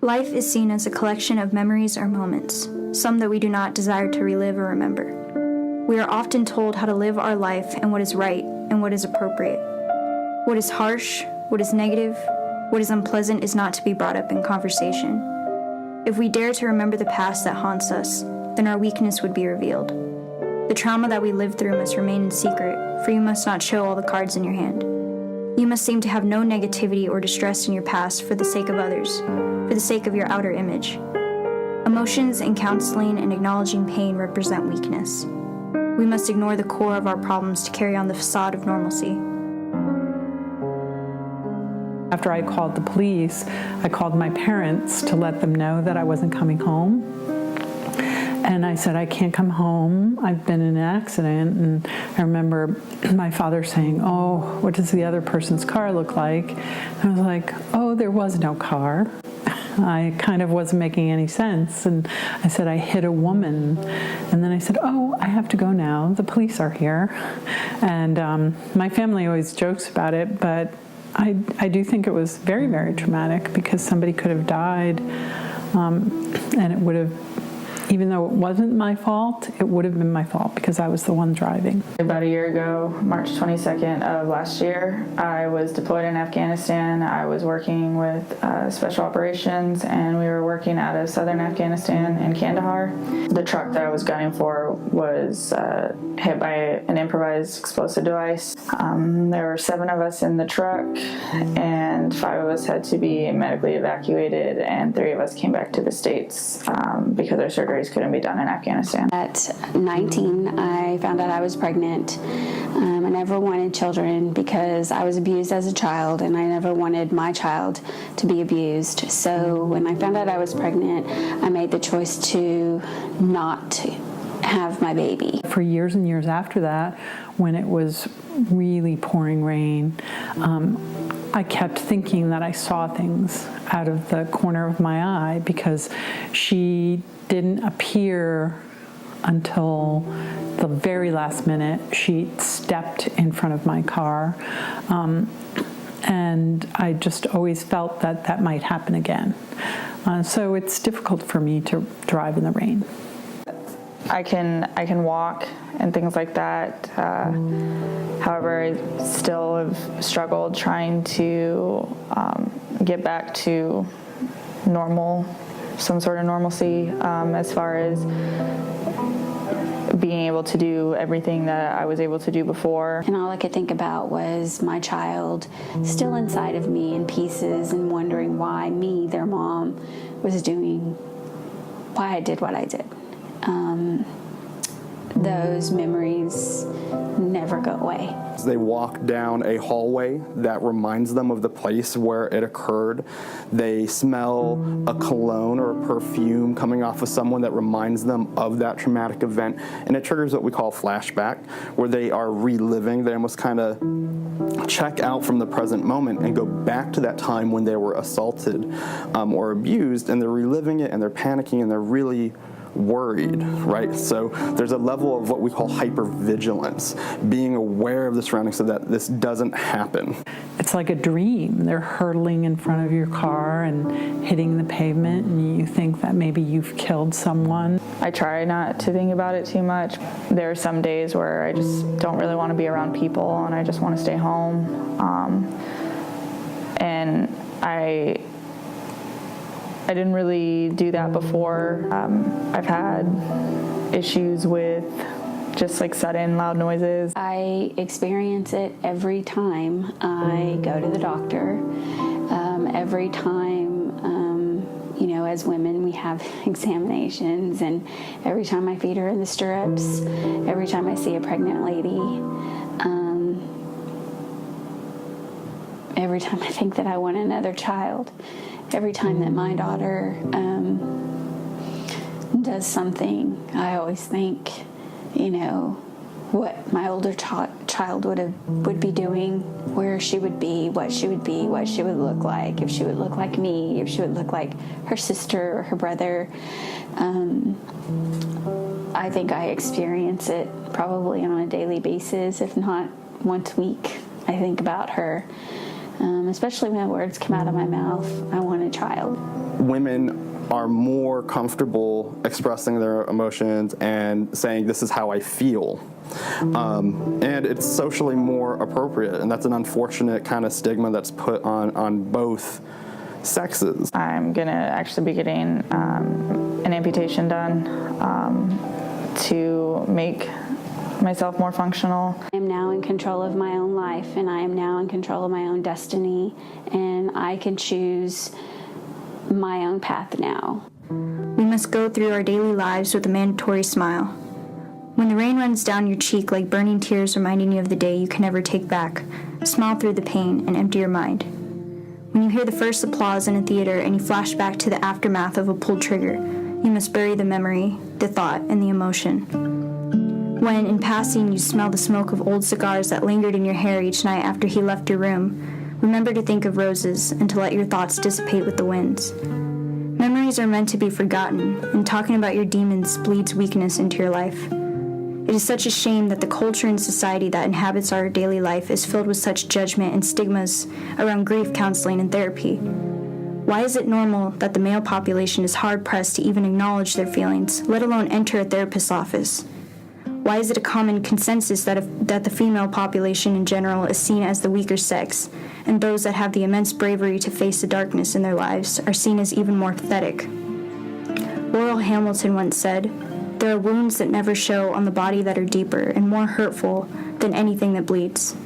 Life is seen as a collection of memories or moments, some that we do not desire to relive or remember. We are often told how to live our life and what is right and what is appropriate. What is harsh, what is negative, what is unpleasant is not to be brought up in conversation. If we dare to remember the past that haunts us, then our weakness would be revealed. The trauma that we lived through must remain in secret, for you must not show all the cards in your hand. You must seem to have no negativity or distress in your past for the sake of others, for the sake of your outer image. Emotions and counseling and acknowledging pain represent weakness. We must ignore the core of our problems to carry on the facade of normalcy. After I called the police, I called my parents to let them know that I wasn't coming home. And I said, I can't come home. I've been in an accident. And I remember my father saying, oh, what does the other person's car look like? And I was like, oh, there was no car. I kind of wasn't making any sense. And I said, I hit a woman. And then I said, oh, I have to go now. The police are here. And my family always jokes about it, but I do think it was very, very traumatic because somebody could have died, and it would have, even though it wasn't my fault, it would have been my fault because I was the one driving. About a year ago, March 22nd of last year, I was deployed in Afghanistan. I was working with Special Operations, and we were working out of southern Afghanistan in Kandahar. The truck that I was gunning for was hit by an improvised explosive device. There were 7 of us in the truck, and 5 of us had to be medically evacuated, and 3 of us came back to the States because our surgeries couldn't be done in Afghanistan. At 19, I found out I was pregnant. I never wanted children because I was abused as a child, and I never wanted my child to be abused. So when I found out I was pregnant, I made the choice to not have my baby. For years and years after that, when it was really pouring rain, I kept thinking that I saw things out of the corner of my eye because she didn't appear until the very last minute. She stepped in front of my car, and I just always felt that that might happen again. So it's difficult for me to drive in the rain. I can walk and things like that. However, I still have struggled trying to get back to normal, some sort of normalcy, as far as being able to do everything that I was able to do before. And all I could think about was my child still inside of me in pieces and wondering why me, their mom, was doing, why I did what I did. Those memories never go away. They walk down a hallway that reminds them of the place where it occurred. They smell a cologne or a perfume coming off of someone that reminds them of that traumatic event, and it triggers what we call flashback, where they are reliving. They almost kind of check out from the present moment and go back to that time when they were assaulted or abused, and they're reliving it, and they're panicking, and they're really worried, right? So there's a level of what we call hypervigilance, being aware of the surroundings so that this doesn't happen. It's like a dream. They're hurtling in front of your car and hitting the pavement, and you think that maybe you've killed someone. I try not to think about it too much. There are some days where I just don't really want to be around people and I just want to stay home. And I didn't really do that before. I've had issues with just like sudden loud noises. I experience it every time I go to the doctor. Every time, as women, we have examinations, and every time my feet are in the stirrups, every time I see a pregnant lady, every time I think that I want another child, every time that my daughter does something, I always think, what my older child would be doing, where she would be, what she would look like, if she would look like me, if she would look like her sister or her brother. I think I experience it probably on a daily basis, if not once a week. I think about her. especially when words come out of my mouth, I want a child. Women are more comfortable expressing their emotions and saying, this is how I feel. And it's socially more appropriate, and that's an unfortunate kind of stigma that's put on both sexes. I'm going to actually be getting an amputation done to make myself more functional. I am now in control of my own life, and I am now in control of my own destiny, and I can choose my own path now. We must go through our daily lives with a mandatory smile. When the rain runs down your cheek like burning tears reminding you of the day you can never take back, smile through the pain and empty your mind. When you hear the first applause in a theater and you flash back to the aftermath of a pulled trigger, you must bury the memory, the thought, and the emotion. When, in passing, you smell the smoke of old cigars that lingered in your hair each night after he left your room, remember to think of roses and to let your thoughts dissipate with the winds. Memories are meant to be forgotten, and talking about your demons bleeds weakness into your life. It is such a shame that the culture and society that inhabits our daily life is filled with such judgment and stigmas around grief counseling and therapy. Why is it normal that the male population is hard-pressed to even acknowledge their feelings, let alone enter a therapist's office? Why is it a common consensus that the female population in general is seen as the weaker sex, and those that have the immense bravery to face the darkness in their lives are seen as even more pathetic? Laurel Hamilton once said, "There are wounds that never show on the body that are deeper and more hurtful than anything that bleeds."